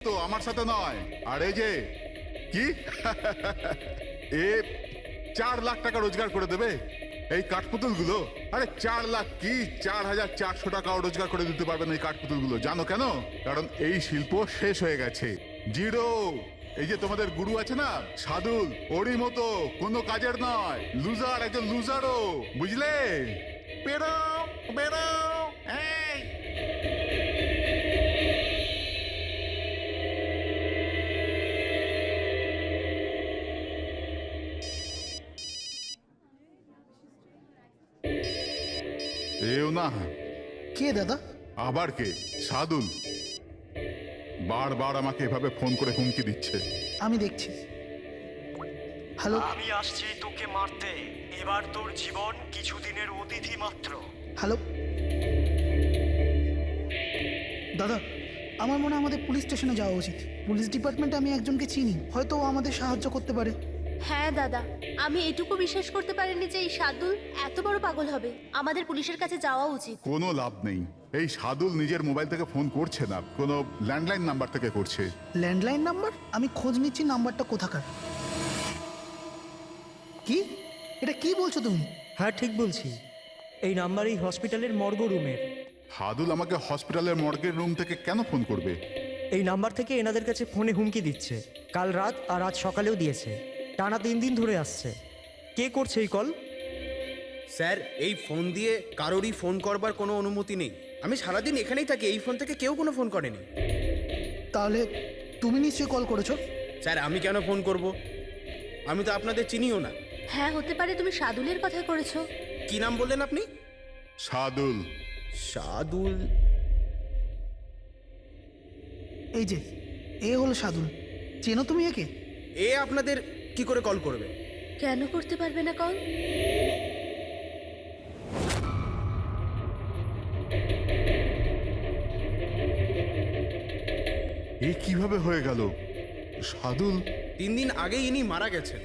তো আমার সাথে নয়। আর এই যে কি এ 4 লাখ টাকা রোজগার করে দেবে এই কাঠপুতুল গুলো। আরে 4 লাখ কি 4,400 টাকাও রোজগার করে দিতে পারবে না এই কাঠপুতুল গুলো। জানো কেন? কারণ এই শিল্প শেষ হয়ে গেছে, জিরো। এই যে তোমাদের গুরু আছে না সাদুল, ওরই মতো কোনো কাজের নয়, লুজার, একজন লুজারও, বুঝলে? বেরো বেরো এই। এও না। কে দাদা? আবার কে? সাদুল বারবার আমাকে এভাবে ফোন করে হুমকি দিচ্ছে। আমি দেখছি। হ্যালো। আমি আসছি তোকে মারতে। এবার তোর জীবন কিছুদিনের অতিথি মাত্র। হ্যালো দাদা, আমার মনে হয় আমাদের পুলিশ স্টেশনে যাওয়া উচিত। পুলিশ ডিপার্টমেন্টে আমি একজনকে চিনি, হয়তো ও আমাদের সাহায্য করতে পারে। হ্যাঁ দাদা, আমি এটুকু বিশ্বাস করতে পারিনি যে এই সাদুল এত বড় পাগল হবে। আমাদের পুলিশের কাছে যাওয়া উচিত। কোনো লাভ নেই। এই সাদুল নিজের মোবাইল থেকে ফোন করছে না, কোনো ল্যান্ডলাইন নাম্বার থেকে করছে। Landline number? আমি খোঁজ নিচ্ছি নাম্বারটা কোথাকার। কি? এটা কি বলছো তুমি? হ্যাঁ ঠিক বলছি, এই নাম্বার এই হসপিটালের মর্গ রুমের। সাদুল আমাকে হসপিটালের মর্গের রুম থেকে কেন ফোন করবে? এই নাম্বার থেকে এনাদের কাছে ফোনে হুমকি দিচ্ছে। কাল রাত আর আজ সকালেও দিয়েছে, টানা 3 দিন ধরে আসছে। কে করছে এই কল? স্যার, এই ফোন দিয়ে কারোরই ফোন করবার কোনো অনুমতি নেই। আমি সারাদিন এখানেই থাকি, এই ফোন থেকে কেউ কোনো ফোন করেনি। তাহলে তুমি নিশ্চয়ই কল করেছো। স্যার, আমি কেন ফোন করব? আমি তো আপনাদের চিনিও না। হ্যাঁ, হতে পারে তুমি সাদুলের কথা করেছো। কি নাম বললেন আপনি? সাদুল। সাদুল? এই যে এ হলো সাদুল, চেনো তুমি একে? এ আপনাদের কি করে কল করবে? কেন করতে পারবে না কল? এ কিভাবে হয়ে গেল? সাদুল 3 দিন আগে ইনি মারা গেছেন,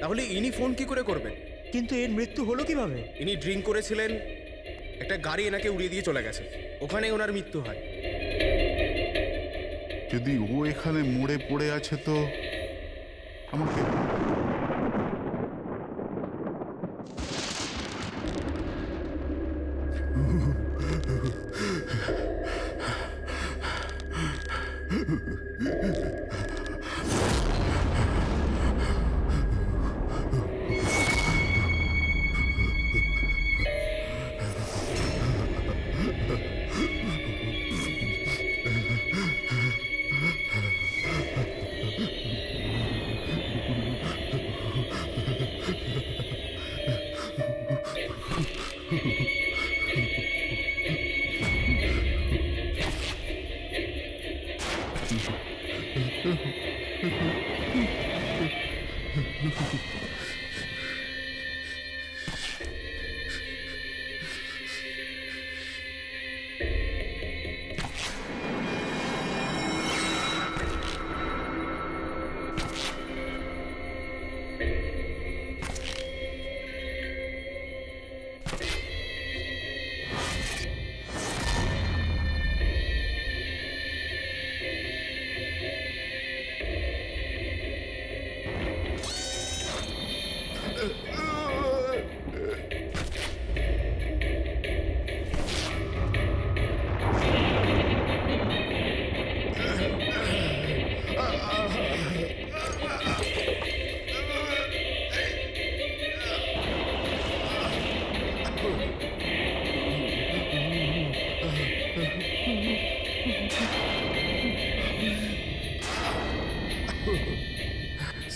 তাহলে ইনি ফোন কি করে করবেন? কিন্তু এর মৃত্যু হলো কিভাবে? ইনি ড্রিঙ্ক করেছিলেন, একটা গাড়ি এনাকে উড়িয়ে দিয়ে চলে গেছে, ওখানে ওনার মৃত্যু হয়। যদি ও এখানে মরে পড়ে আছে তো আমাকে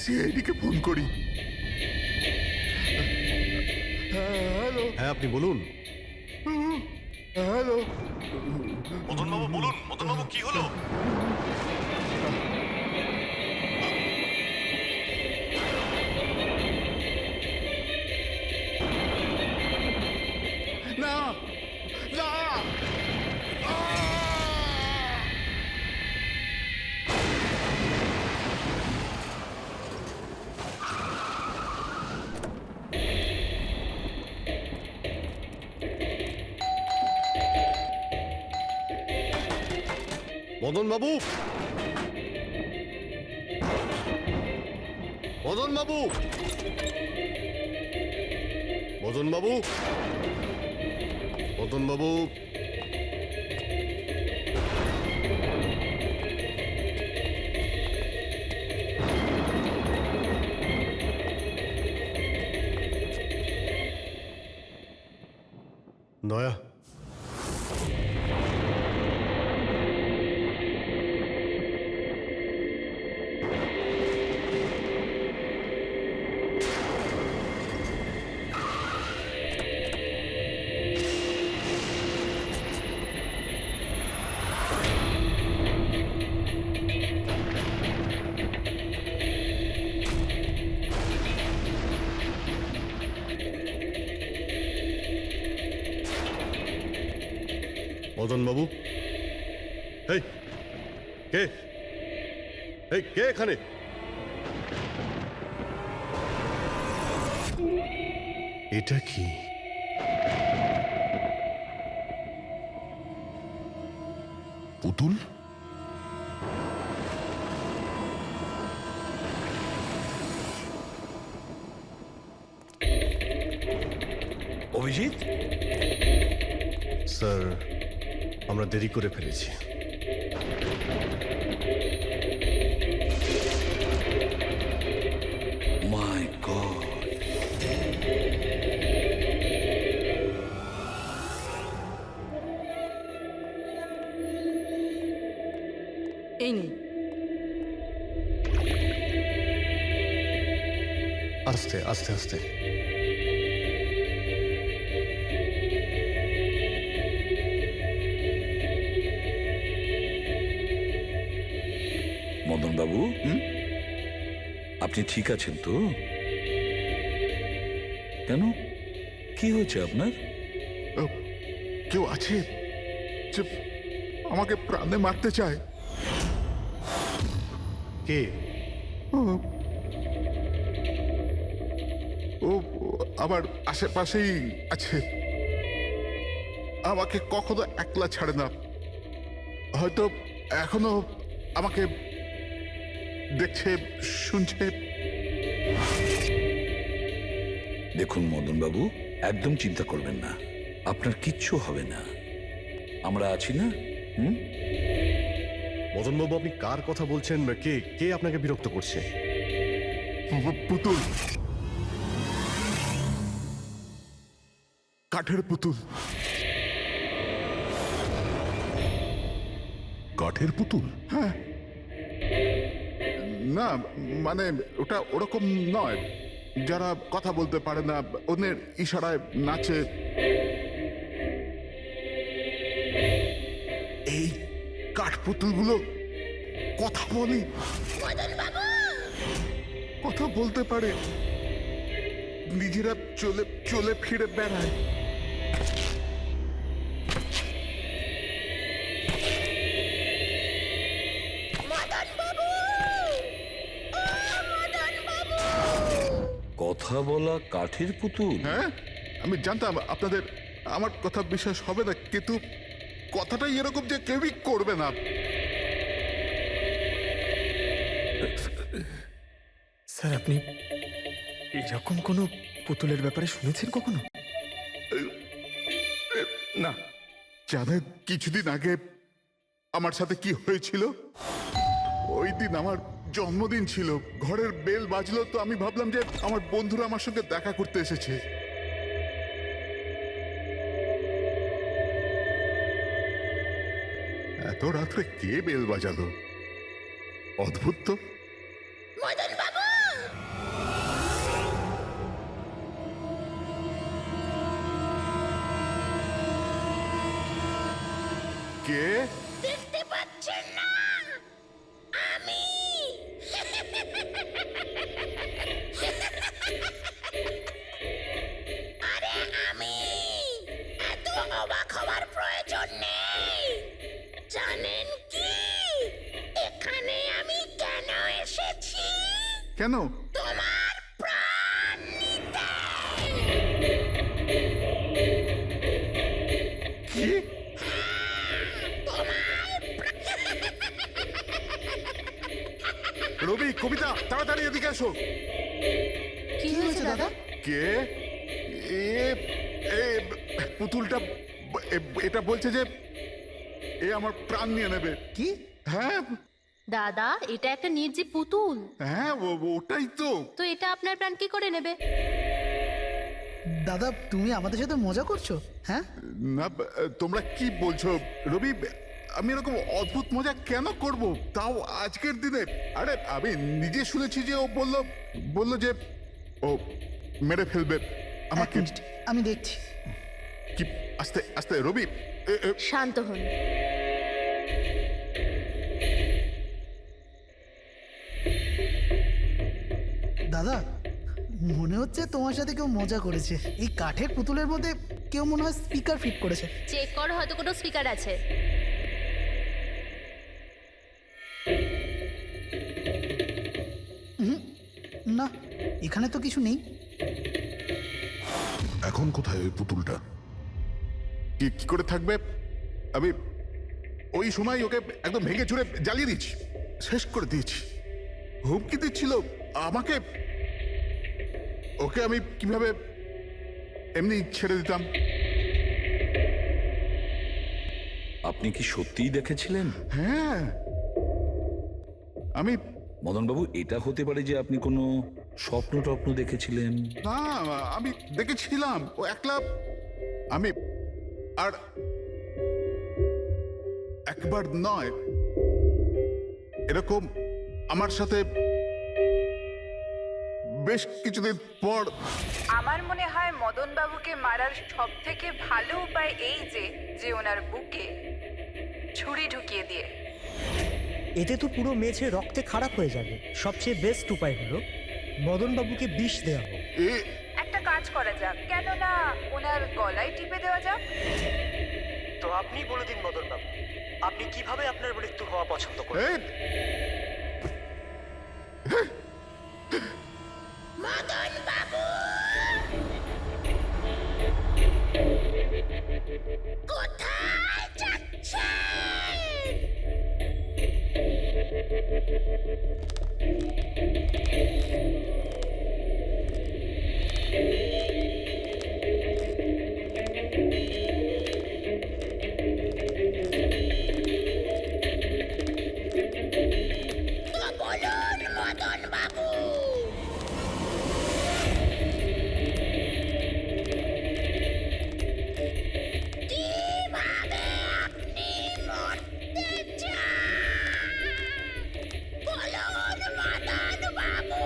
সিআইডিকে ফোন করি। হ্যালো। হ্যাঁ আপনি বলুন। হ্যালো। মদনবাবু বলুন, মদনবাবু কি হলো? না না। মদনবাবু মদন বাবু, মদন বাবু, মদন বাবু, দয়া, মদন বাবু, এই কে, এই কে এখানে? এটা কি? পুতুল? অভিজিৎ, স্যার, আমরা দেরি করে ফেলেছি। মাই গড, এই নিন। আস্তে আস্তে আস্তে। মদন বাবু, আপনি ঠিক আছেন তো? কেন, কি হয়েছে আপনার? কেউ আছে যে আমাকে প্রাণে মারতে চায়? কে? ও আমার আশেপাশেই আছে। আমাকে কখনো একলা ছাড়ে না। হয়তো এখনো আমাকে দেখছে, শুনছে। দেখুন মদন বাবু, একদম চিন্তা করবেন না, আপনার কিচ্ছু হবে না, আমরা আছি না? মদন বাবু, আপনি কার কথা বলছেন? কে কে আপনাকে বিরক্ত করছে? পুতুল, কাঠের পুতুল। কাঠের পুতুল? হ্যাঁ। না মানে ওটা ওরকম নয়, যারা কথা বলতে পারে না, অন্যের ইশারায় নাচে। এই কাঠপুতুলগুলো কথা বলে, কথা বলতে পারে, নিজেরা চলে চলে ফিরে বেড়ায়। কথা বলা কাঠের পুতুল? হ্যাঁ, আমি জানতাম আপনাদের আমার কথা বিশ্বাস হবে না, কিন্তু কথাটাই এরকম যে কেউই করবে না। স্যার, আপনি এরকম কোনো পুতুলের ব্যাপারে শুনেছেন কখনো? না, জানেন কিছুদিন আগে আমার সাথে কি হয়েছিল? ওই দিন আমার জন্মদিন ছিল, ঘরের বেল বাজলো, তো আমি ভাবলাম যে আমার বন্ধুরা আমার সঙ্গে দেখা করতে এসেছে। এত রাত্রে কে বেল বাজালো? অদ্ভুত তো। কে? দেখতে পাচ্ছেন না? আমি আরে আমি এত অবাক হওয়ার প্রয়োজন নেই। জানেন কি এখানে আমি কেন এসেছি? কেন? তোমার প্রাণ নিতে। কি? রবি, কবিতা, তাড়াতাড়ি এদিকে আসো। কি হয়েছে দাদা? কে? এ এ পুতুলটা এটা বলছে যে এ আমার প্রাণ নিয়ে নেবে। কি? হ্যাঁ দাদা, এটা একটা নির্জীব পুতুল। হ্যাঁ, ওটাই তো। তো এটা আপনার প্রাণ কি করে নেবে? দাদা, তুমি আমাদের সাথে মজা করছো? হ্যাঁ, না, তোমরা কি বলছো রবি? আমি এরকম অদ্ভুত মজা কেন করব, তাও আজকের দিনে? আরে আমি নিজে শুনেছি যে ও বলল যে ও মেরে ফেলবে এক আমাকে। মিনিট, আমি দেখছি। কি? আস্তে আস্তে রবি। শান্ত হন। দাদা, মনে হচ্ছে তোমার সাথে কেউ মজা করেছে। এই কাঠের পুতুলের মধ্যে কেউ মনে হয় স্পিকার ফিট করেছে। চেক কর, হয়তো কোনো স্পিকার আছে। না, এখানে তো কিছু নেই। এখন কোথায় ওই পুতুলটা? কি করে থাকবে? আমি ওই সময় ওকে একদম ভেঙে চুরে জ্বালিয়ে দিচ্ছি, শেষ করে দিয়েছি। হুমকি দিচ্ছিল আমাকে। ওকে আমি কিভাবে এমনি ছেড়ে দিতাম? আপনি কি সত্যিই দেখেছিলেন? হ্যাঁ, আমি মদনবাবু, এটা হতে পারে যে আপনি কোনো স্বপ্ন টপ্ন দেখেছিলেন। না, আমি দেখেছিলাম ও একলা। আমি আর একবার নয়, এরকম আমার সাথে বেশ কিছুদিন পর। আমার মনে হয় মদন বাবুকে মারার সব থেকে ভালো উপায় এই যে ওনার বুকে ছুরি ঢুকিয়ে দিয়ে। এতে তো পুরো মেঝে রক্তে খারাপ হয়ে যাবে। সবচেয়ে বেস্ট উপায় হলো মদনবাবুকে বিষ দেওয়া হোক। একটা কাজ করা যাক, কেননা ওনার গলায় টিপে দেওয়া যাক। তো আপনি বলে দিন মদন বাবু, আপনি কিভাবে আপনার মৃত্যু হওয়া পছন্দ করেন? মদন বাবু, কোথায় যাচ্ছেন? তো বলুন মদন বাবু। কিভাবে আপনি মরতে চান? বলুন মদন বাবু।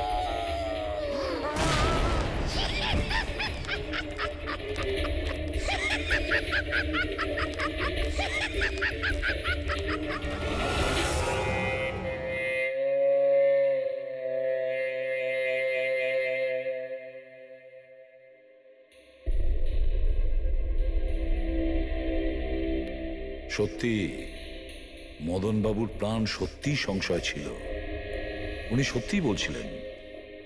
সত্যি মদনবাবুর প্রাণ সত্যিই সংশয় ছিল। উনি সত্যিই বলছিলেন,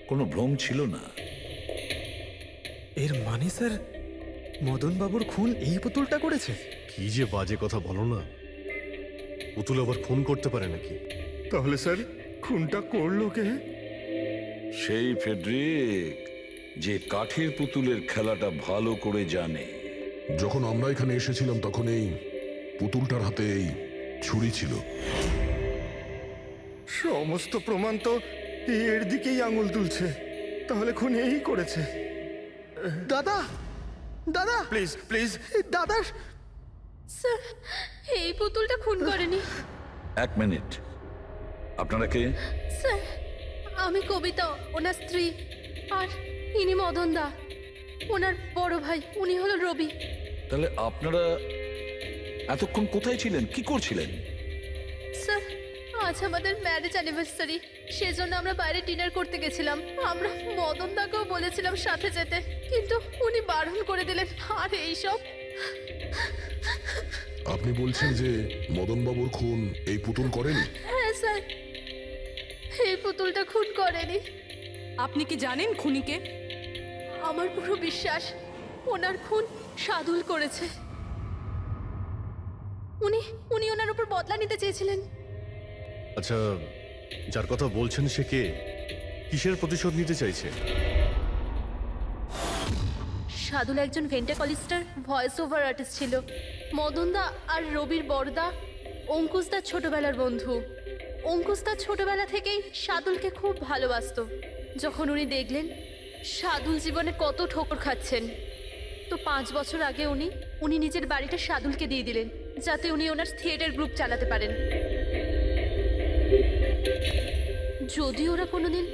কোনো ভ্রম ছিল না। এর মানে স্যার, মদনবাবুর খুন এই পুতুলটা করেছে? কি যে বাজে কথা বলো না। পুতুল আবার খুন করতে পারে নাকি? তাহলে স্যার খুনটা করলো কে? সেই ফেডরিক, যে কাঠের পুতুলের খেলাটা ভালো করে জানে। যখন আমরা এখানে এসেছিলাম তখন এই পুতুলটার হাতে এই ছুরি ছিল। সমস্ত প্রমাণ তো এর দিকেই আঙুল তুলছে। তাহলে খুন এই করেছে। দাদা, দাদা, প্লিজ প্লিজ, দাদা। স্যার, এই পুতুলটা খুন করেনি। এক মিনিট, আপনারা কে? স্যার, আমি কবিতা, ওনার স্ত্রী। আর ইনি মদন দা, ওনার বড় ভাই। উনি হলো রবি। তাহলে আপনারা এতক্ষণ কোথায় ছিলেন, কি করছিলেন? স্যার, আজ আমাদের ম্যারেজ অ্যানিভার্সারি, সেজন্য আমরা বাইরে ডিনার করতে গেছিলাম। আমরা মদন দাকেও বলেছিলাম সাথে যেতে, কিন্তু উনি বারণ করে দিলেন। আর এইসব। আপনি বলছেন যে মদনবাবুর খুন এই পুতুল করেনি? হ্যাঁ স্যার, এই পুতুলটা খুন করেনি। আপনি কি জানেন খুনিকে? আমার পুরো বিশ্বাস ওনার খুন সাদুল করেছে। উনি উনি ওনার উপর বদলা নিতে চেয়েছিলেন। আচ্ছা, যার কথা বলছেন সে কে? কিসের প্রতিশোধ নিতে চাইছে? সাদুল একজন ভেন্টাকলিস্টার ভয়েস ওভার আর্টিস্ট ছিল। মদনদা আর রবির বড়দা অঙ্কুশদার ছোটবেলার বন্ধু। অঙ্কুশদার ছোটবেলা থেকেই সাদুলকে খুব ভালোবাসতো। যখন উনি দেখলেন সাদুল জীবনে কত ঠোকর খাচ্ছেন, তো 5 বছর আগে উনি নিজের বাড়িটা সাদুলকে দিয়ে দিলেন, যাতে উনি ওনার থিয়েটার গ্রুপ চালাতে পারেন। যদি ওরা কোনোদিন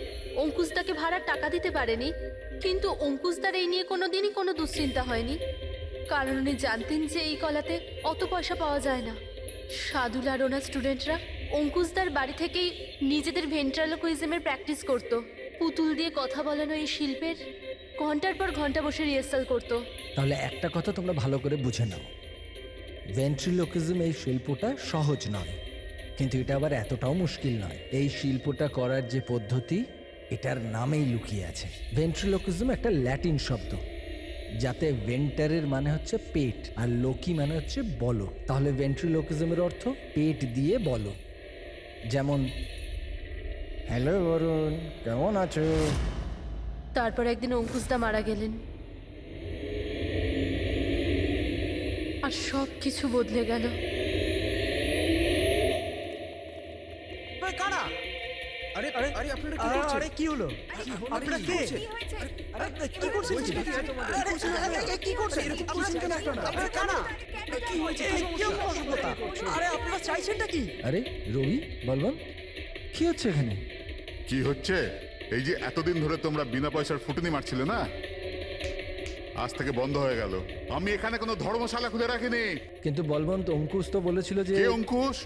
অঙ্কুশদাকে ভাড়ার টাকা দিতে পারেনি, কিন্তু অঙ্কুশদার এই নিয়ে কোনোদিনই কোনো দুশ্চিন্তা হয়নি, কারণ উনি জানতেন যে এই কলাতে অত পয়সা পাওয়া যায় না। সাদুল আর ওনার স্টুডেন্টরা অঙ্কুশদার বাড়ি থেকেই নিজেদের ভেন্ট্রালোকুইজমের প্র্যাকটিস করত। পুতুল দিয়ে কথা বলানো এই শিল্পের ঘন্টার পর ঘন্টা বসে রিহার্সাল করতো। তাহলে একটা কথা তোমরা ভালো করে বুঝে নাও, ভেন্ট্রিলোকিজম এই শিল্পটা সহজ নয়, কিন্তু এটা আবার এতটাও মুশকিল নয়। এই শিল্পটা করার যে পদ্ধতি, এটার নামেই লুকিয়ে আছে। ভেন্ট্রিলোকিজম একটা ল্যাটিন শব্দ, যাতে ভেন্টারের মানে হচ্ছে পেট আর লোকি মানে হচ্ছে বলো। তাহলে ভেন্ট্রিলোকিজমের অর্থ পেট দিয়ে বলো। যেমন, হ্যালো বরুণ, কেমন আছো? তারপর একদিন অঙ্কুশদা মারা গেলেন, আর সব কিছু বদলে গেল। কারা? আরে আরে, আরে আপনারা কি আরে, করছেন? আরে, কি হলো? আপনারা কে? আরে, কি করছেন? আরে, কি করছেন? এরকম করছেন কেন আপনারা? আপনারা কারা? কি হয়েছে? কি অসুবিধা? আরে, আপনারা চাইছেনটা কি? আরে রবি, বলবন, কি হচ্ছে এখানে? কি হচ্ছে? এই যে এতদিন ধরে তোমরা বিনা পয়সার ফুটুনি মারছিলে না, আজ থেকে বন্ধ হয়ে গেল। আমি এখানে কোনো ধর্মশালা খুলে রাখিনি। কিন্তু বলবন্ত, অঙ্কুশ তো বলেছিল যে কে অঙ্কুশ?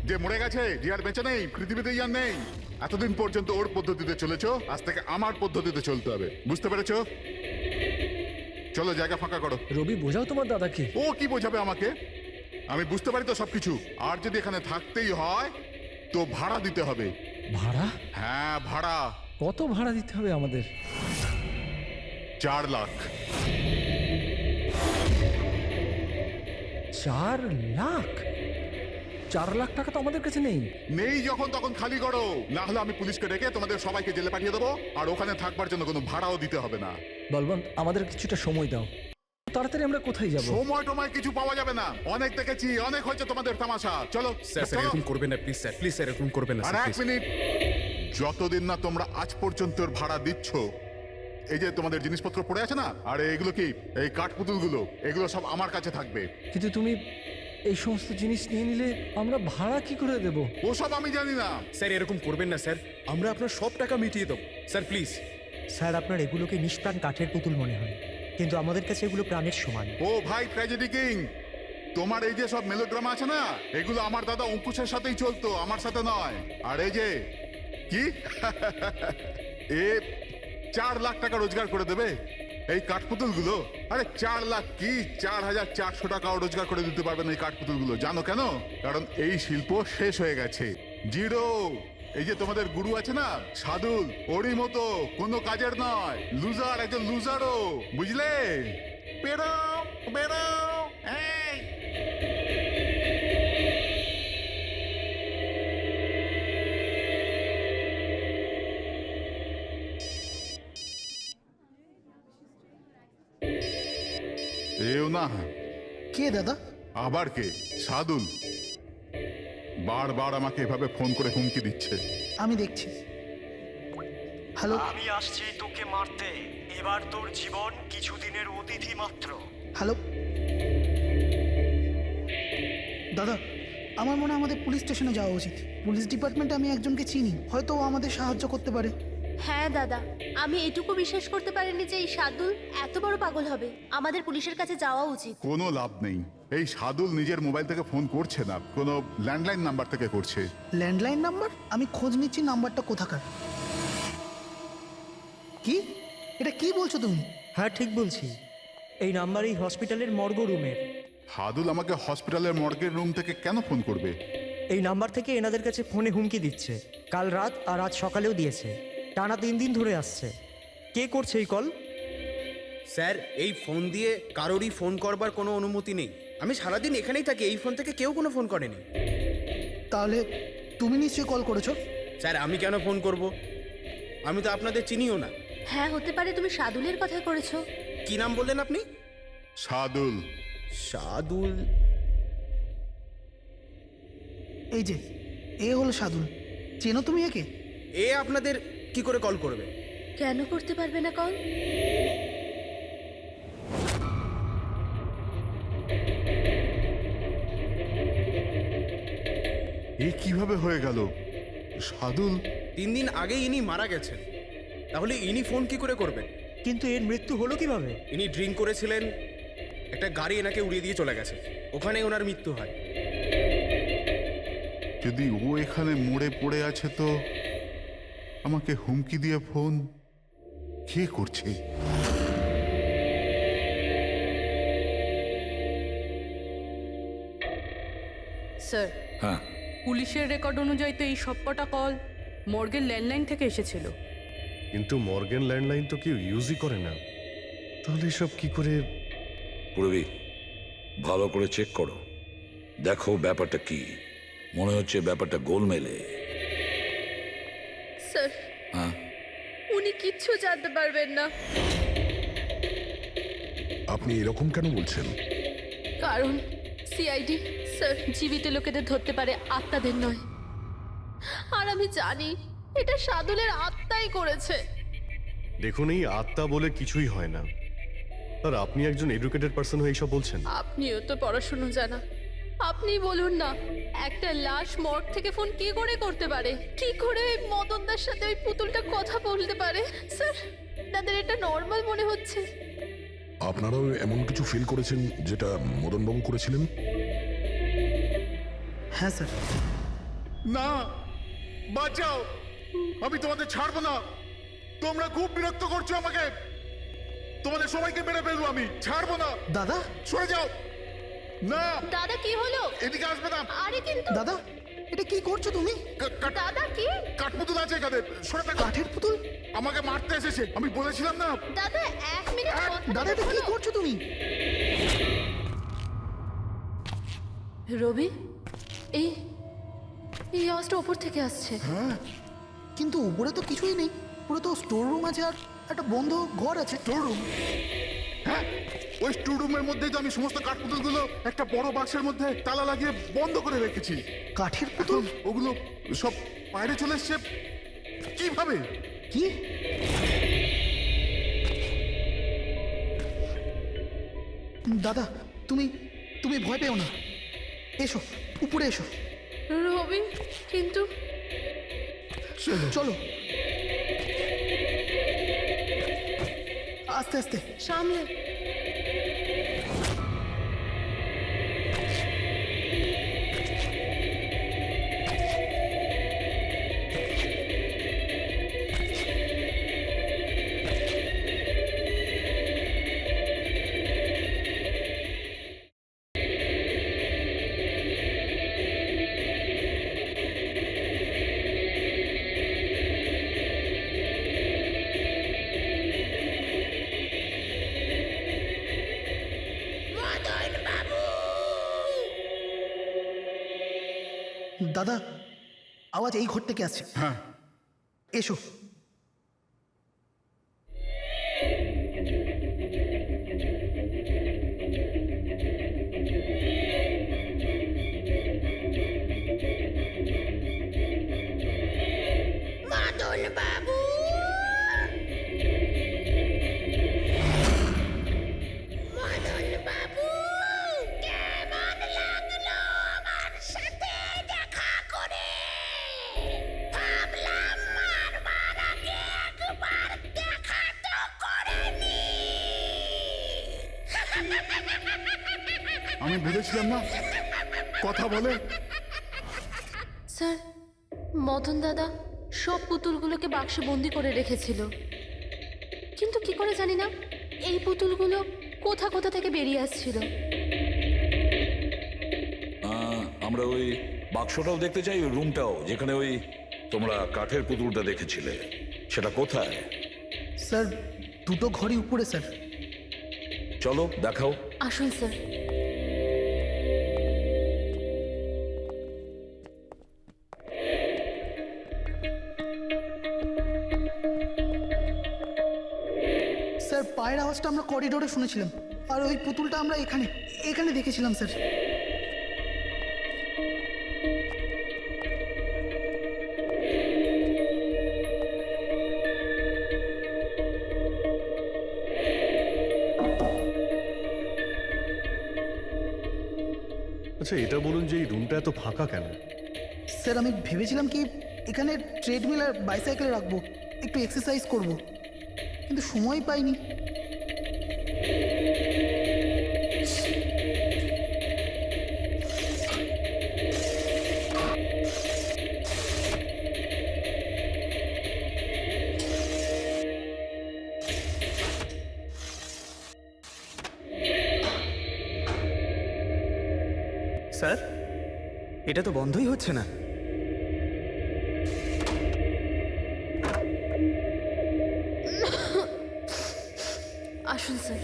যে মরে গেছে, যে আর বেঁচে নেই, পৃথিবীতেই আর নেই। এতদিন পর্যন্ত ওর পদ্ধতিতে চলেছো, আজ থেকে আমার পদ্ধতিতে চলতে হবে। বুঝতে পেরেছো? চলো, জায়গা ফাঁকা করো। রবি, বোঝাও তোমার দাদাকে। ও কি বোঝাবে আমাকে? আমি বুঝতে পারি তো সবকিছু। আর যদি এখানে থাকতেই হয় তো ভাড়া দিতে হবে। ভাড়া? হ্যাঁ, ভাড়া। কত ভাড়া দিতে হবে আমাদের? 4 লাখ। 4 লাখ? 4 লাখ টাকা তো আমাদের কাছে নেই। নেই যখন তখন খালি করো, না হলে আমি পুলিশকে ডেকে তোমাদের সবাইকে জেলে পাঠিয়ে দেবো, আর ওখানে থাকবার জন্য কোনো ভাড়াও দিতে হবে না। বলবন্ত, আমাদের কিছুটা সময় দাও, তাড়াতাড়ি আমরা কোথায় যাব? সময় টময় কিছু পাওয়া যাবে না। অনেক দেখেছি, অনেক হয়েছে তোমাদের তামাশা। চলো স্যার স্যার, এরকম করবেন না প্লিজ স্যার, প্লিজ স্যার, এরকম করবেন না আর স্যার, 1 প্লিজ। মিনিট। যতদিন না তোমরা আজ পর্যন্ত ওর ভাড়া দিচ্ছ, এই যে তোমাদের জিনিসপত্র পড়ে আছে না, আর এগুলো কি, এই কাঠপুতুলগুলো, এগুলো সব আমার কাছে থাকবে। কিন্তু তুমি এই সমস্ত জিনিস নিয়ে নিলে আমরা ভাড়া কি করে দেব? ওসব আমি জানি না। স্যার এরকম করবেন না স্যার, আমরা আপনার সব টাকা মিটিয়ে দেবো স্যার, প্লিজ। স্যার, আপনার এগুলোকে নিষ্প্রাণ কাঠের পুতুল মনে হয়, কিন্তু আমাদের কাছে এগুলো প্রাণের সমান। ও ভাই ট্র্যাজেডি কিং, তোমার এই যে সব মেলোড্রামা আছে না, এগুলো আমার দাদা অঙ্কুশের সাথেই চলতো, আমার সাথে নয়। আর এই যে কি এ 4 লাখ টাকা রোজগার করে দেবে এই কাঠপুতুলগুলো। আরে 4 লাখ কি, 4,400 টাকাও রোজগার করে দিতে পারবেন এই কাঠপুতুলগুলো। জানো কেন? কারণ এই শিল্প শেষ হয়ে গেছে, জিরো। এই যে তোমাদের গুরু আছে না সাদুল, ওরই মতো কোনো কাজের নয়, লুজার, একজন লুজারও, বুঝলে? বেরো বেরো। এই এও না। কে দাদা? আবার কে? সাদুল বারবার আমাকে এভাবে ফোন করে হুমকি দিচ্ছে। আমি দেখছি। হ্যালো। আমি আসছি তোকে মারতে। এবার তোর জীবন কিছুদিনের অতিথি মাত্র। হ্যালো দাদা, আমার মনে হয় আমাদের পুলিশ স্টেশনে যাওয়া উচিত। পুলিশ ডিপার্টমেন্টে আমি একজনকে চিনি, হয়তো ও আমাদের সাহায্য করতে পারে। হ্যাঁ দাদা, আমি এটুকু বিশ্বাস করতে পারিনি যে এই সাদুল এত বড় পাগল হবে। আমাদের পুলিশের কাছে যাওয়া উচিত। কোনো লাভ নেই। এই সাদুল নিজের মোবাইল থেকে ফোন করছে না, কোনো ল্যান্ডলাইন নাম্বার থেকে করছে। Landline number? আমি খোঁজ নিচ্ছি নাম্বারটা কোথাকার। কি? এটা কি বলছো তুমি? হ্যাঁ, ঠিক বলছি। এই নাম্বার এই হসপিটালের মর্গ রুমের। সাদুল আমাকে হসপিটালের মর্গের রুম থেকে কেন ফোন করবে? এই নাম্বার থেকে এনাদের কাছে ফোনে হুমকি দিচ্ছে। কাল রাত আর আজ সকালেও দিয়েছে। টানা 3 দিন ধরে আসছে। কে করছে এই কল? স্যার, এই ফোন দিয়ে কারোরই ফোন করবার কোনো অনুমতি নেই। আমি সারাদিন এখানেই থাকি, এই ফোন থেকে কেউ কোনো ফোন করেনি। তাহলে তুমি নিশ্চয়ই কল করেছো। স্যার আমি কেন ফোন করব? আমি তো আপনাদের চিনিও না। হ্যাঁ হতে পারে তুমি সাদুলের কথা করেছো। কি নাম বললেন আপনি? সাদুল। সাদুল? এই যে এ হলো সাদুল, চেনো তুমি একে? এ আপনাদের কি করে কল করবে? কেন করতে পারবে না কল? এ কিভাবে হয়ে গেল? সাদুল 3 দিন আগে ইনি মারা গেছেন, তাহলে ইনি ফোন কি করে করবেন? কিন্তু এর মৃত্যু হলো কিভাবে? ইনি ড্রিঙ্ক করেছিলেন, একটা গাড়ি এনাকে উড়িয়ে দিয়ে চলে গেছে, ওখানে ওনার মৃত্যু হয়। যদি ও এখানে মরে পড়ে আছে তো আমাকে হুমকি দিয়ে ফোন কে করছে? স্যার, হ্যাঁ, পুলিশের রেকর্ড অনুযায়ী তো এই সবকটা কল মর্গের ল্যান্ডলাইন থেকে এসেছিল। কিন্তু মর্গেন ল্যান্ডলাইন তো কেউ ইউজই করে না, তাহলে সব কি করে? পূরবী ভালো করে চেক করো, দেখো ব্যাপারটা কি। মনে হচ্ছে ব্যাপারটা গোলমেলে। স্যার, হ্যাঁ, উনি কিচ্ছু জানতে পারবেন না, আপনি এরকম কেন বলছেন? কারণ সিআইডি স্যার জীবিত লোকেদের ধরতে পারে, আত্মাদের নয়। আর আমি জানি এটা সাদুলের আত্মাই করেছে। দেখুন, এই আত্মা বলে কিছুই হয় না। আর আপনি একজন এডুকেটেড পার্সন হয়ে এইসব বলছেন? আপনিও তো পড়াশুনো জানা, আপনি বলুন না, একটা লাশ মর্গ থেকে ফোন কি করে করতে পারে? কি করে ওই মদনদার সাথে ওই পুতুলটা কথা বলতে পারে? স্যার, তাদের এটা নর্মাল মনে হচ্ছে। আপনারাও এমন কিছু ফিল করেছেন যেটা মদনবাবু করেছিলেন? হ্যাঁ স্যার। না, বাঁচাও, আমি তোমাদের ছাড়বো না। তোমরা খুব বিরক্ত করছো আমাকে, তোমাদের সবাইকে মেরে ফেলবো আমি, ছাড়বো না। দাদা, সরে যাও। না, দাদা কি হলো? এদিকে আসবে না। আরে কিন্তু দাদা এটা কি করছো তুমি? দাদা কি? কাঠপুতুল আছে এখানে, সরে থাকো। কাঠের পুতুল? আমাকে মারতে এসেছে, আমি বলেছিলাম না। দাদা 1 মিনিট দাদা এটা কি করছো তুমি? রবি, এই এই আওয়াজটা ওপর থেকে আসছে। হ্যাঁ, কিন্তু উপরে তো কিছুই নেই, পুরো তো স্টোর রুম আছে আর একটা বন্ধ ঘর আছে। Store room? হ্যাঁ, ওই স্টোর রুমের মধ্যেই তো আমি সমস্ত কাঠপুতুলগুলো একটা বড় বাক্সের মধ্যে তালা লাগিয়ে বন্ধ করে রেখেছি। কাঠের পুতুল? ওগুলো সব বাইরে চলে এসছে কিভাবে? কি? দাদা তুমি তুমি ভয় পেও না, এসো উপরে এসো। রবি, কিন্তু চলো আস্তে আস্তে সামলে। দাদা, আওয়াজ এই ঘর থেকে আসছে। হ্যাঁ, এসো। মদন বাবু, মদন বাবু, কেমন লাগলো আমার সাথে দেখা করে? ভাবলাম মারবার আগে একবার দেখা তো করে নি। আমি বলেছিলাম না কথা বলে। স্যার, মদন দাদা সব পুতুলগুলোকে বাক্সে বন্দি করে রেখেছিল, কিন্তু কি করে জানি না এই পুতুলগুলো কোথা কোথা থেকে বেরিয়ে আসছিল। আমরা ওই বাক্সটাও দেখতে চাই, ওই রুমটাও যেখানে ওই তোমরা কাঠের পুতুলটা দেখেছিলে, সেটা কোথায়? স্যার, দুটো ঘরই উপরে স্যার। চলো দেখাও। আসুন স্যার। স্যার পায়ের আওয়াজটা আমরা করিডোরে শুনেছিলাম, আর ওই পুতুলটা আমরা এখানে দেখেছিলাম স্যার। আচ্ছা এটা বলুন যে এই রুমটা এত ফাঁকা কেন? স্যার আমি ভেবেছিলাম কি এখানে ট্রেডমিল আর বাইসাইকেল রাখবো, একটু এক্সারসাইজ করব, কিন্তু সময় পাইনি। স্যার, এটা তো বন্ধই হচ্ছে না। আসুন স্যার।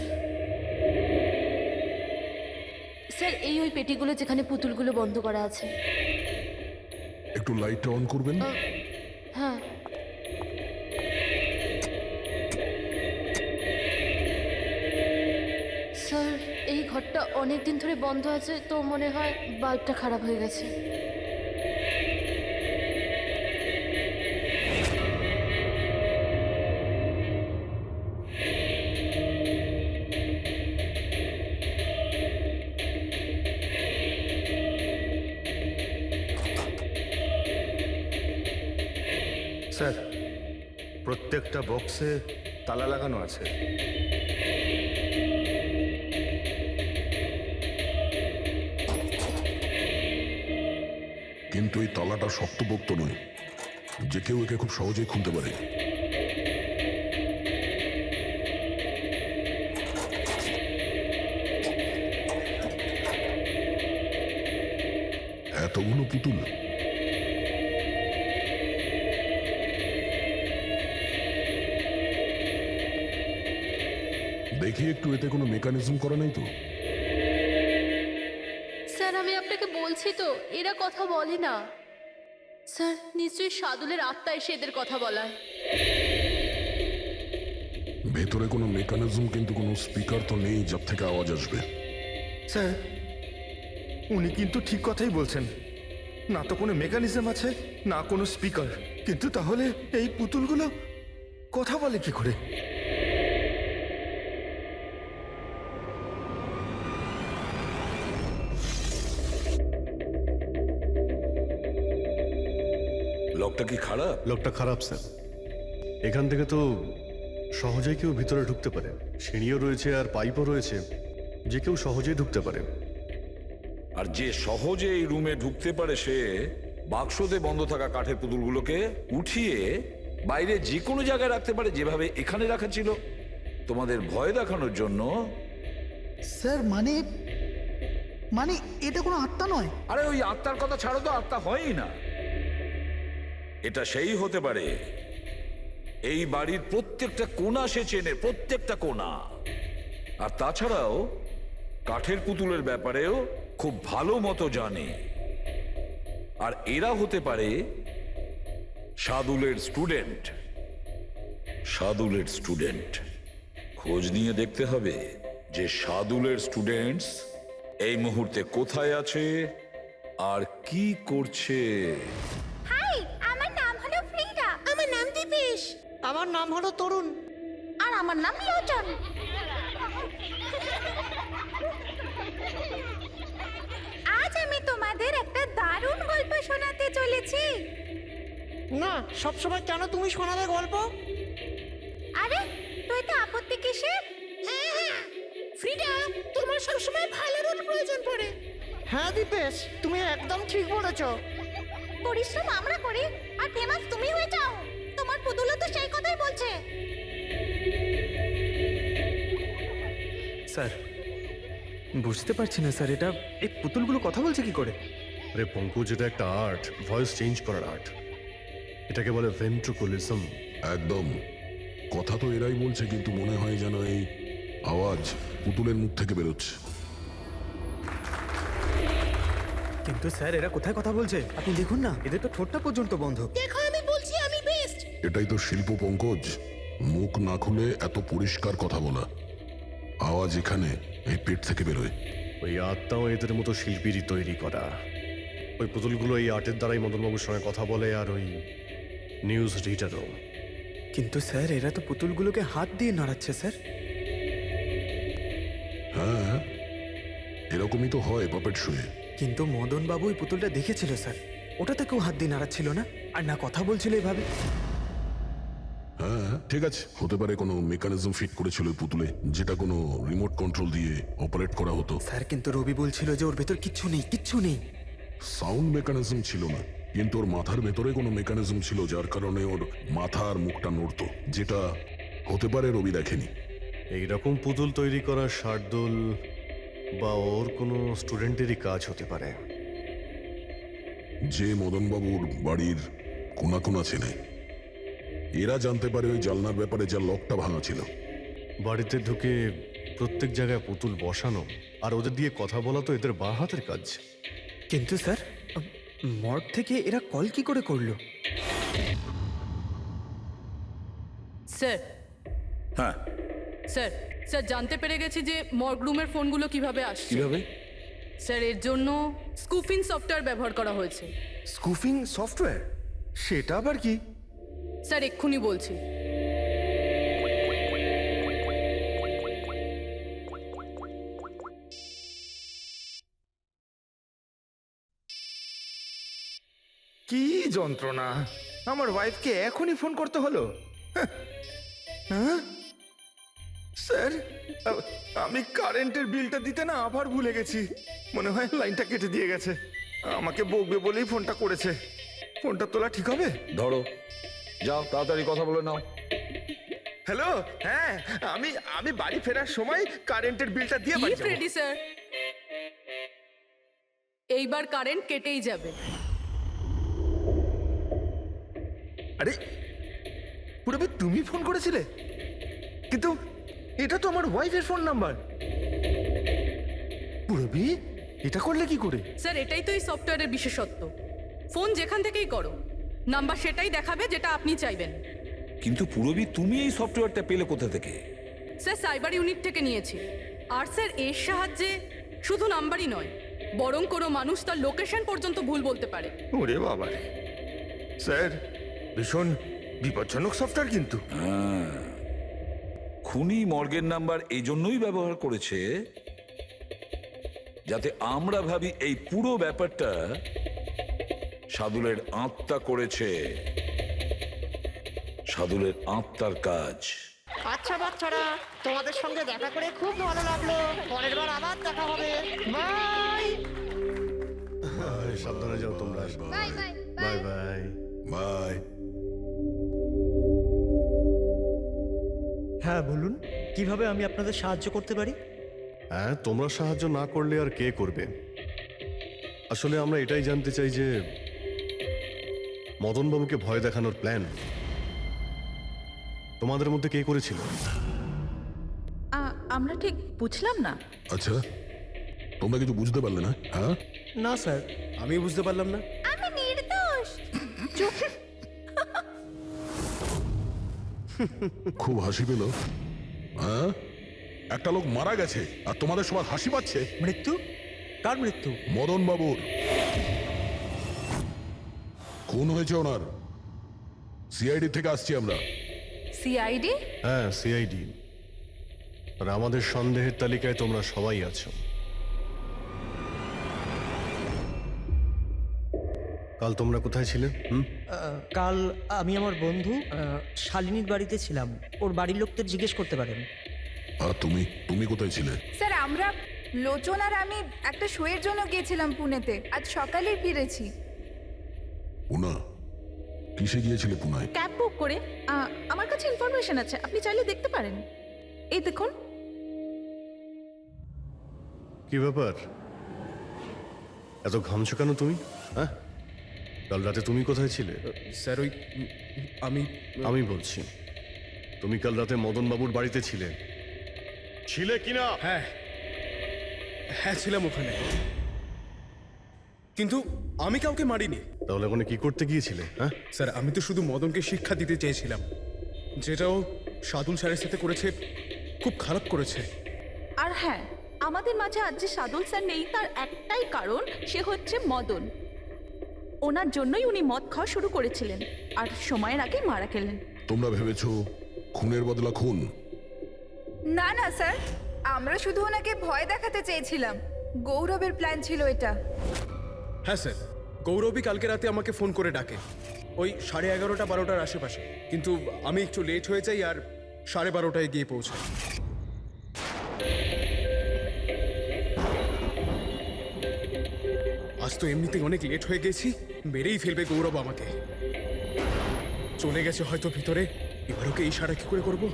স্যার এই ওই পেটিগুলো যেখানে পুতুলগুলো বন্ধ করা আছে। একটু লাইটটা অন করবেন? হ্যাঁ। স্যার এই ঘরটা অনেক দিন ধরে বন্ধ আছে, তো মনে হয় বাল্বটা খারাপ হয়ে গেছে। স্যার প্রত্যেকটা বক্সে তালা লাগানো আছে। কিন্তু এই তালাটা শক্তপোক্ত নয়, যে কেউ একে খুব সহজেই খুলতে পারে। এতগুলো পুতুল, দেখি একটু এতে কোনো মেকানিজম করা নাই তো? স্যার আমি আপনাকে বলছি তো, এরা কথা বলে না। স্যার নিশ্চয়ই সাদুলের আত্মা এসে এদের কথা বলায়। ভেতরে কোনো মেকানিজম কিন্তু কোনো স্পিকার তো নেই যার থেকে আওয়াজ আসবে। স্যার উনি কিন্তু ঠিক কথাই বলছেন, না তো কোনো মেকানিজম আছে না কোনো স্পিকার, কিন্তু তাহলে এই পুতুলগুলো কথা বলে কি করে? লকটা কি খারাপ? লকটা খারাপ স্যার। এখান থেকে তো সহজেই কেউ ভিতরে ঢুকতে পারে, সিঁড়িও রয়েছে আর পাইপও রয়েছে, যে কেউ সহজেই ঢুকতে পারে। আর যে সহজে এই রুমে ঢুকতে পারে সে বাক্সতে বন্ধ থাকা কাঠের পুতুলগুলোকে উঠিয়ে বাইরে যে কোনো জায়গায় রাখতে পারে, যেভাবে এখানে রাখা ছিল তোমাদের ভয় দেখানোর জন্য। স্যার মানে এটা কোনো আত্মা নয়? আরে ওই আত্মার কথা ছাড়ো তো, আত্মা হয়ই না। এটা সেই হতে পারে এই বাড়ির প্রত্যেকটা কোণা সে চেনে, প্রত্যেকটা কোণা। আর তাছাড়াও কাঠের পুতুলের ব্যাপারেও খুব ভালো মতো জানে। আর এরা হতে পারে সাদুলের স্টুডেন্ট। সাদুলের স্টুডেন্ট খোঁজ নিয়ে দেখতে হবে যে সাদুলের স্টুডেন্টস এই মুহূর্তে কোথায় আছে আর কি করছে। হাই, আমার নাম হলো ফ্রিডা। আমার নাম দীপেশ। আমার নাম হলো তরুণ। আর আমার নাম লোচন। আজ আমি তোমাদের একটা দারুণ গল্প শোনাতে চলেছি। না, সবসময় কেন তুমি শোনাবে গল্প? আরে তুই তো আপত্তি কিসের? হ্যাঁ হ্যাঁ ফ্রিডা, তোমার সবসময় ভালো রুল প্রয়োজন পড়ে। হ্যাঁ দীপেশ, তুমি একদম ঠিক বলেছো। পরিশ্রম আমরা করি আর ফেমাস তুমি হয়ে যাও। তোমার পুতুলও তো সেই কথাই বলছে। স্যার বুঝতে পারছি না স্যার, এটা এই পুতুলগুলো কথা বলছে কি করে? আরে পঙ্কজ, এটা একটা আর্ট, ভয়েস চেঞ্জ করার আর্ট। এটাকে বলে ভেন্ট্রিকুলিজম। একদম কথা তো এরাই বলছে, কিন্তু মনে হয় যেন এই আওয়াজ পুতুলের মুখ থেকে বেরোচ্ছে। কিন্তু স্যার এরা কোথায় কথা বলছে? আপনি দেখুন না, এদের তো ঠোঁটটা পর্যন্ত বন্ধ। দেখো আমি বলছি আমি বেস্ট। এটাই তো শিল্প পঙ্কজ, মুখ না খুলে এত পরিষ্কার কথা বলা, আওয়াজ এখানে এই পেট থেকে বেরোয়। ওই আর্টটাও এদের মতো শিল্পীরই তৈরি করা। ওই পুতুলগুলো এই আর্টের দ্বারাই মদনবাবুর সঙ্গে কথা বলে, আর ওই নিউজ রিডারও। কিন্তু স্যার এরা তো পুতুলগুলোকে হাত দিয়ে নাড়াচ্ছে স্যার। হ্যাঁ, এরকমই তো হয় পাপেট শুয়ে। কিন্তু মদন বাবু ওই পুতুলটা দেখেছিল স্যার, ওটাতে কেউ হাত দিয়ে নাড়াচ্ছিল না, আর না কথা বলছিল এভাবে। হ্যাঁ ঠিক আছে, হতে পারে কোনো মেকানিজম ফিট করেছিল ওই পুতুলে, যেটা কোনো রিমোট কন্ট্রোল দিয়ে অপারেট করা হতো। স্যার কিন্তু রবি বলছিল যে ওর ভেতর কিচ্ছু নেই, কিচ্ছু নেই। সাউন্ড মেকানিজম ছিল না, কিন্তু ওর মাথার ভেতরে কোনো মেকানিজম ছিল, যার কারণে ওর মাথা আর মুখটা নড়তো, যেটা হতে পারে রবি দেখেনি। এইরকম পুতুল তৈরি করা শার্দুল বা ওর কোনো স্টুডেন্টেরই কাজ হতে পারে। যে মদনবাবুর বাড়ির কোনা কোনা চেনে, এরা জানতে পারে ওই জালনার ব্যাপারে, যার লকটা ভাঙা ছিল। বাড়িতে ঢুকে প্রত্যেক জায়গায় পুতুল বসানো আর ওদের দিয়ে কথা বলা তো এদের বাঁ হাতের কাজ। কিন্তু স্যার মর্গ থেকে এরা কল কি করে করলো? স্যার হ্যাঁ, স্যার স্যার জানতে পেরে গেছি যে মর্গ রুমের ফোনগুলো কিভাবে আসছে। কিভাবে? স্যার এর জন্য স্কুফিং সফটওয়্যার ব্যবহার করা হয়েছে। স্কুফিং সফটওয়্যার? সেটা আবার কি? স্যার এক্ষুনি বলছি। কি যন্ত্রণা! আমার ওয়াইফকে এখনই ফোন করতে হলো। হ্যাঁ স্যার, আমি কারেন্টের বিলটা দিতে না আবার ভুলে গেছি। মনে হয় লাইনটা কেটে দিয়ে গেছে। আমাকে বকবে বলেই ফোনটা করেছে। ফোনটা তোলা ঠিক হবে? ধরো, যাও তাড়াতাড়ি কথা বলে নাও। হ্যালো, হ্যাঁ আমি বাড়ি ফেরার সময় কারেন্টের বিলটা দিয়ে বাড়ি যাবো। রেডি স্যার, এইবার কারেন্ট কেটেই যাবে। আরে পুরবি, তুমি ফোন করেছিলে? কিন্তু এটা তো আমার ওয়াইফের ফোন নাম্বার। পুরবি, এটা করলে কি করে? স্যার এটাই তো এই সফটওয়্যারের বিশেষত্ব। ফোন যেখান থেকেই করো, নাম্বার সেটাই দেখাবে যেটা আপনি চাইবেন। কিন্তু পুরবি, তুমি এই সফটওয়্যারটা পেলে কোথা থেকে? স্যার সাইবার ইউনিট থেকে নিয়েছি। আর স্যার এর সাহায্যে শুধু নাম্বারই নয়, বরং কোনো মানুষ তার লোকেশন পর্যন্ত ভুল বলতে পারে। ওরে বাবা রে! স্যার, ভীষণ বিপজ্জনক সফটওয়্যার কিন্তু। হ্যাঁ, খুনি মর্গের নাম্বার এই জন্যই ব্যবহার করেছে যাতে আমরা ভাবি এই পুরো ব্যাপারটা সাদুলের আত্মা করেছে। সাদুলের আত্মার কাজ। আচ্ছা বাচ্চারা, তোমাদের সঙ্গে দেখা করে খুব ভালো লাগলো। পরের বার আবার দেখা হবে। বাই। সাবধানে যাও তোমরা। Bye bye bye bye. হ্যাঁ বলুন, কিভাবে আমি আপনাদের সাহায্য করতে পারি? হ্যাঁ, তোমরা সাহায্য না করলে আর কে করবে? আসলে আমরা এটাই জানতে চাই যে মদনবাবুকে ভয় দেখানোর প্ল্যান তোমাদের মধ্যে কে করেছিল? আমরা ঠিক বুঝলাম না। আচ্ছা, তোমরা কিছু বুঝতে পারলে না? হ্যাঁ, না স্যার, আমি বুঝতে পারলাম না। আমি নির্দোষ। চুপ। খুব হাসি পেল। হ্যাঁ, একটা লোক মারা গেছে আর তোমাদের সবার হাসি পাচ্ছে। মৃত্যু? কার মৃত্যু? মদন বাবুর খুন হয়েছে ওনার। সিআইডি থেকে আসছি আমরা। সিআইডি? হ্যাঁ, সিআইডি। আর আমাদের সন্দেহের তালিকায় তোমরা সবাই আছো। কাল তোমরা কোথায় ছিলে? কাল আমি আমার বন্ধু শালিনীর বাড়িতে ছিলাম। ওর বাড়ির লোকদের জিজ্ঞেস করতে পারেন। আর তুমি তুমি কোথায় ছিলে? স্যার আমরা লোচন আর আমি একটা শোয়ের জন্য গিয়েছিলাম পুনেতে। আজ সকালে ফিরেছি। পুনা? কিসে গিয়েছিলে পুনায়? ক্যাব বুক করে। আমার কাছে ইনফরমেশন আছে, আপনি চাইলে দেখতে পারেন। এই দেখুন। কি ব্যাপার, এত ঘামছো কেন তুমি? হ্যাঁ, কাল রাতে তুমি কোথায় ছিলে? স্যার ওই আমি বলছি, তুমি কাল রাতে মদনবাবুর বাড়িতে ছিলে কিনা? হ্যাঁ হ্যাঁ ছিলাম ওখানে, কিন্তু আমি কাউকে মারিনি। তাহলে ওখানে কি করতে গিয়েছিলে? হ্যাঁ স্যার আমি তো শুধু মদনকে শিক্ষা দিতে চেয়েছিলাম, যেটাও সাদুল স্যারের সাথে করেছে খুব খারাপ করেছে। আর হ্যাঁ, আমাদের মাঝে আজ যে সাদুল স্যার নেই তার একটাই কারণ, সে হচ্ছে মদন। ওনার জন্যই উনি মদ খাওয়া শুরু করেছিলেন আর সময়ের আগে মারা গেলেন। তোমরা ভেবেছো খুনের বদলা খুন? না না স্যার, আমরা শুধু ওনাকে ভয় দেখাতে চেয়েছিলাম। গৌরবের প্ল্যান ছিল এটা। হ্যাঁ স্যার, গৌরবই কালকে রাতে আমাকে ফোন করে ডাকে ওই 11:30 12টার আশেপাশে, কিন্তু আমি একটু লেট হয়ে যাই আর 12:30টায় গিয়ে পৌঁছাই। আজ তো এমনিতেই অনেক লেট হয়ে গেছি, মেরেই ফেলবে গৌরব আমাকে। চলে গেছে হয়তো ভিতরে, এবার ওকে ইশারা কি করে করবো?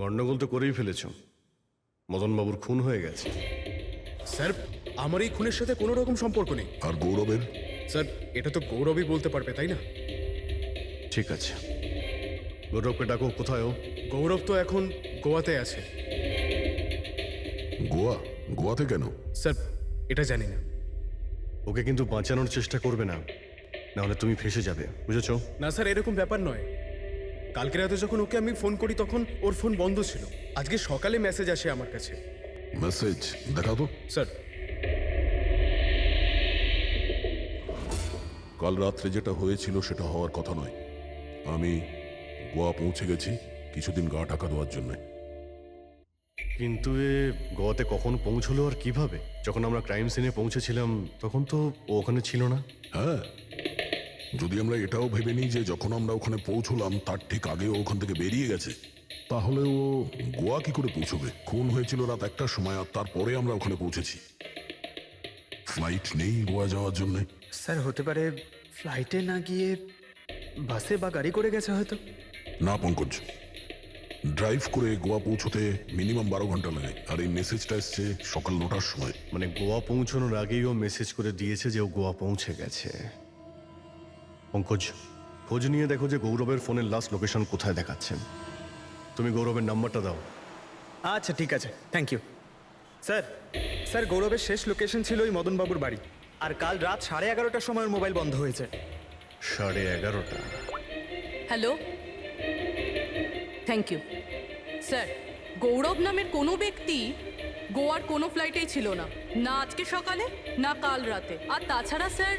গন্ডগোল তো করেই ফেলেছ, মদনবাবুর খুন হয়ে গেছে। স্যার, আমার এই খুনের সাথে কোনো রকম সম্পর্ক নেই। আর গৌরবের? স্যার, এটা তো গৌরবই বলতে পারবে, তাই না? ঠিক আছে, গৌরবকে ডাকো। কোথায় ও? গৌরব তো এখন গোয়াতে আছে। গোয়া? গোয়াতে কেন? স্যার, এটা জানি না। ওকে কিন্তু বাঁচানোর চেষ্টা করবে না, নাহলে তুমি ফেসে যাবে, বুঝেছো? না স্যার, এরকম ব্যাপার নয়। কালকে রাতে যখন ওকে আমি ফোন করি তখন ওর ফোন বন্ধ ছিল। আজকে সকালে মেসেজ আসে আমার কাছে। মেসেজ দেখাও তো। স্যার, কাল রাত্রে যেটা হয়েছিল সেটা হওয়ার কথা নয়। আমি গোয়া পৌঁছে গেছি কিছুদিন গা ঢাকা দেওয়ার জন্য। কিন্তু এ গোয়াতে কখন পৌঁছলো আর কিভাবে? যখন আমরা ক্রাইম সিনে পৌঁছেছিলাম তখন তো ও ওখানে ছিল না। হ্যাঁ, যদি আমরা এটাও ভেবে নিই যে যখন আমরা ওখানে পৌঁছলাম তার ঠিক আগে ও ওখান থেকে বেরিয়ে গেছে, তাহলে ও গোয়া কি করে পৌঁছবে? খুন হয়েছিল রাত 1টার সময় আর তারপরে আমরা ওখানে পৌঁছেছি। ফ্লাইট নেই গোয়া যাওয়ার জন্য। স্যার, হতে পারে ফ্লাইটে না গিয়ে বাসে বা গাড়ি করে গেছে হয়তো। না পঙ্কজ, ড্রাইভ করে গোয়া পৌঁছতে মিনিমাম 12 ঘন্টা লাগে, আর এই মেসেজটা এসছে সকাল 9টার সময়। মানে গোয়া পৌঁছানোর আগেই ও মেসেজ করে দিয়েছে যে ও গোয়া পৌঁছে গেছে। পঙ্কজ, খোঁজ নিয়ে দেখো যে গৌরবের ফোনের লাস্ট লোকেশন কোথায় দেখাচ্ছে। তুমি গৌরবের নাম্বারটা দাও। আচ্ছা ঠিক আছে, থ্যাংক ইউ স্যার। স্যার, গৌরবের শেষ লোকেশন ছিল ওই মদনবাবুর বাড়ি, আর কাল রাত 11:30টার সময় ওর মোবাইল বন্ধ হয়েছে। 11:30? Hello, thank you sir. Gaurav নামের কোনো ব্যক্তি গোয়ার কোনো ফ্লাইটেই ছিল না, না আজকে সকালে না কাল রাতে। আর তাছাড়া স্যার,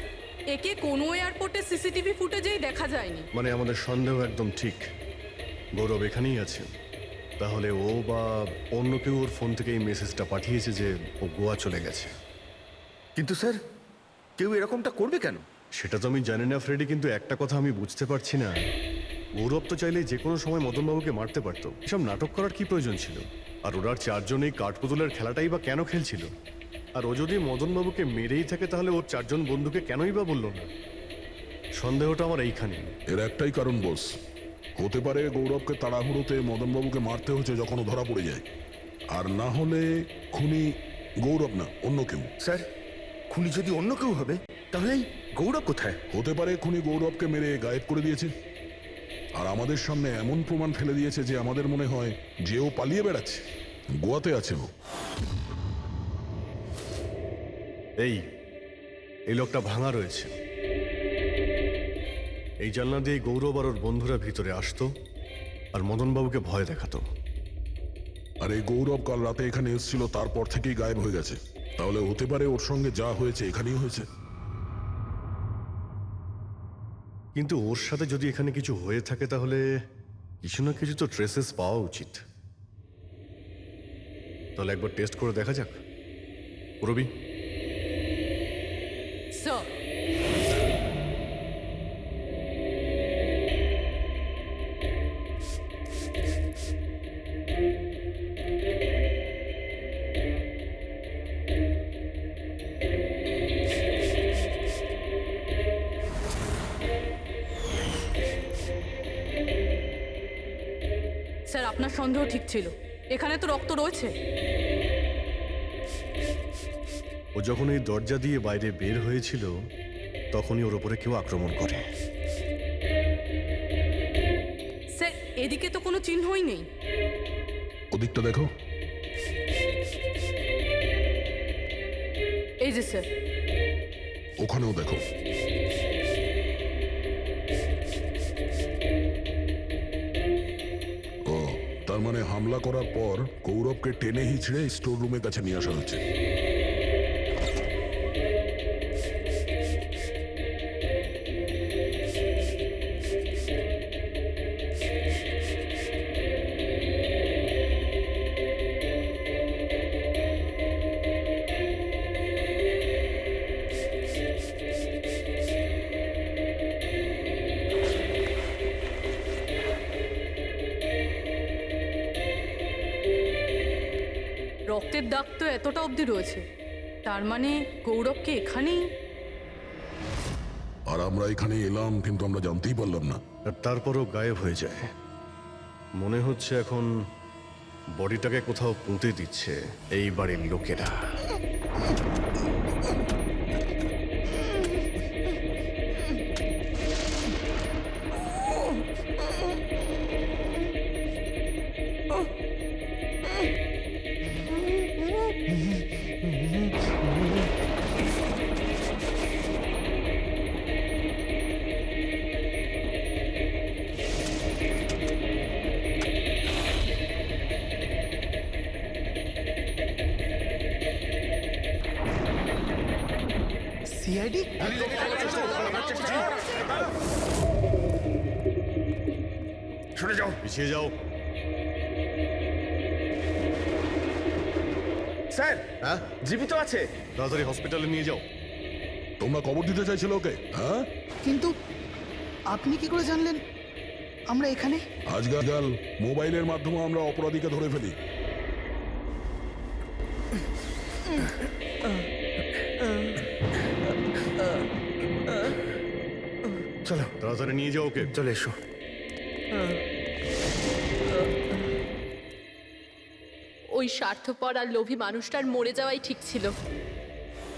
একে কোনো এয়ারপোর্টে সিসিটিভি ফুটেজেই দেখা যায়নি। মানে আমাদের সন্দেহ একদম ঠিক, গৌরব এখানেই আছে। তাহলে ও বা অন্য কেউ ওর ফোন থেকে এই মেসেজটা পাঠিয়েছে যে ও গোয়া চলে গেছে। কিন্তু স্যার, কেউ এরকমটা করবে কেন? সেটা তো আমি জানি না ফ্রেডি, কিন্তু একটা কথা আমি বুঝতে পারছি না, গৌরব তো চাইলে যে কোনো সময় মদনবাবুকে মারতে পারতো। এসব নাটক করার কি প্রয়োজন ছিল? আর ওরা চারজন এই কাঠপুতুলের খেলাটাই বা কেন খেলছিল? আর ও যদি মদনবাবুকে মেরেই থাকে তাহলে ওর চারজন বন্ধুকে কেনই বা বললো না? সন্দেহটা আমার এইখানে। এর একটাই কারণ বস, হতে পারে গৌরবকে তাড়াহুড়োতে মদনবাবুকে মারতে হচ্ছে যখন ও ধরা পড়ে যায়, আর না হলে খুনি গৌরব না অন্য কেউ। স্যার, খুনি যদি অন্য কেউ হবে তাহলে এই গৌরব কোথায়? হতে পারে খুনি গৌরবকে মেরে গায়েব করে দিয়েছে, আর আমাদের সামনে এমন প্রমাণ ফেলে দিয়েছে যে আমাদের মনে হয় যে ও পালিয়ে বেড়াচ্ছে, গোয়াতে আছে ও। এই লোকটা ভাঙা রয়েছে। এই জানলা দিয়ে গৌরব আর ওর বন্ধুরা ভিতরে আসতো আর মদনবাবুকে ভয় দেখাতো। আর এই গৌরব কাল রাতে এখানে এসেছিল, তারপর থেকেই গায়েব হয়ে গেছে। তাহলে হতে পারে ওর সঙ্গে যা হয়েছে এখানেই হয়েছে। কিন্তু ওর সাথে যদি এখানে কিছু হয়ে থাকে তাহলে কিছু না কিছু তো ট্রেসেস পাওয়া উচিত। তাহলে একবার টেস্ট করে দেখা যাক। রবি, স্যার, স্যার, আপনার সন্দেহ ঠিক ছিল, এখানে তো রক্ত রয়েছে। ও যখন এই দরজা দিয়ে বাইরে বের হয়েছিল তখনই ওর ওপরে কেউ আক্রমণ করে। স্যার এদিকে তো কোনো চিহ্নই নেই। ওদিকটা দেখো। এই যে স্যার, ওখানেও দেখো। ও, তার মানে হামলা করার পর গৌরবকে টেনে হিচড়ে স্টোর রুমের কাছে নিয়ে আসা হয়েছে। রক্তের দাগ তো এতটা অবধি রয়েছে, তার মানে গৌরবকে এখানেই। আর আমরা এখানে এলাম কিন্তু আমরা জানতেই পারলাম না। আর তারপরও গায়েব হয়ে যায়। মনে হচ্ছে এখন বডিটাকে কোথাও পুঁতে দিচ্ছে এই বাড়ির লোকেরা। সিআইডি? সরে যাও, পিছিয়ে যাও। স্যার। হ্যাঁ, জীবিত আছে। তাড়াতাড়ি হসপিটালে নিয়ে যাও। তোমরা কবর দিতে চাইছিল ওকে? হ্যাঁ, কিন্তু আপনি কি করে জানলেন আমরা এখানে? আজকাল মোবাইলের মাধ্যমে আমরা অপরাধীকে ধরে ফেলি। চলো তাড়াতাড়ি নিয়ে যাও ওকে। চলে এসো। ওই স্বার্থপর আর লোভী মানুষটার মরে যাওয়াই ঠিক ছিল।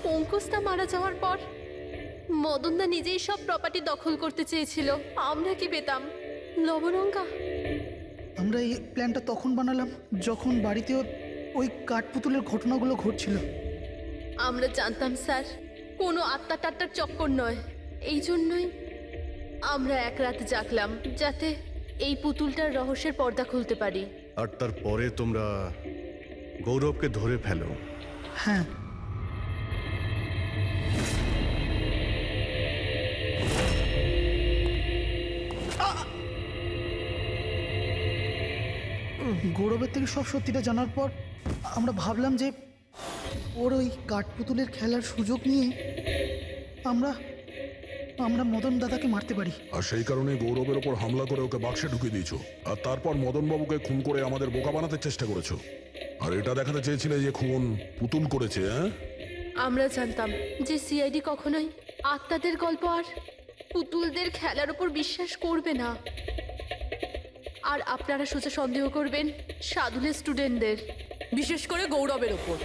পঙ্কজদা মারা যাওয়ার পর মদনদা নিজেই সব প্রপার্টি দখল করতে চেয়েছিল। আমরা কি পেতাম? লবণঙ্গা। আমরা এই প্ল্যানটা তখন বানালাম যখন বাড়িতে ওই কাঠপুতুলের ঘটনাগুলো ঘটছিল। আমরা জানতাম স্যার কোনো আত্মা টাত্মার চক্কর নয়। এই জন্যই আমরা এক রাত জাগলাম যাতে এই পুতুলটার রহস্যের পর্দা খুলতে পারি। আর তারপরে তোমরা গৌরবকে ধরে ফেলো। হ্যাঁ, গৌরবের থেকে সব সত্যিটা জানার পর আমরা ভাবলাম যে ওর ওই কাঠপুতুলের খেলার সুযোগ নিয়ে আমরা মদন দাদাকে মারতে পারি। আর সেই কারণে গৌরবের ওপর হামলা করে ওকে বাক্সে ঢুকিয়ে দিয়েছো। আর তারপর মদন বাবুকে খুন করে আমাদের বোকা বানাতে চেষ্টা করেছো। আর এটা দেখাতে চেয়েছিলে যে খুন পুতুল করেছে। হ্যাঁ, আমরা জানতাম যে সিআইডি কখনোই আত্মাদের গল্প আর পুতুলদের খেলার উপর বিশ্বাস করবে না। আর আপনারা সোজা সন্দেহ করবেন সাধুলের স্টুডেন্টদের, বিশেষ করে গৌরবের ওপর।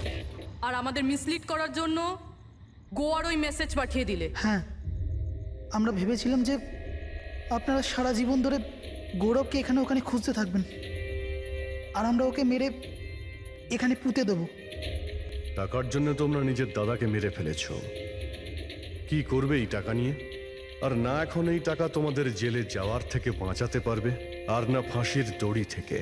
আর আমাদের মিসলিড করার জন্য গোয়ার ওই মেসেজ পাঠিয়ে দিলে। হ্যাঁ, আমরা ভেবেছিলাম যে আপনারা সারা জীবন ধরে গৌরবকে এখানে ওখানে খুঁজতে থাকবেন আর আমরা ওকে মেরে এখানে পুঁতে দেবো। টাকার জন্য তোমরা নিজের দাদাকে মেরে ফেলেছো। কি করবে এই টাকা নিয়ে? আর না এখন এই টাকা তোমাদের জেলে যাওয়ার থেকে বাঁচাতে পারবে, আর না ফাঁসির দড়ি থেকে।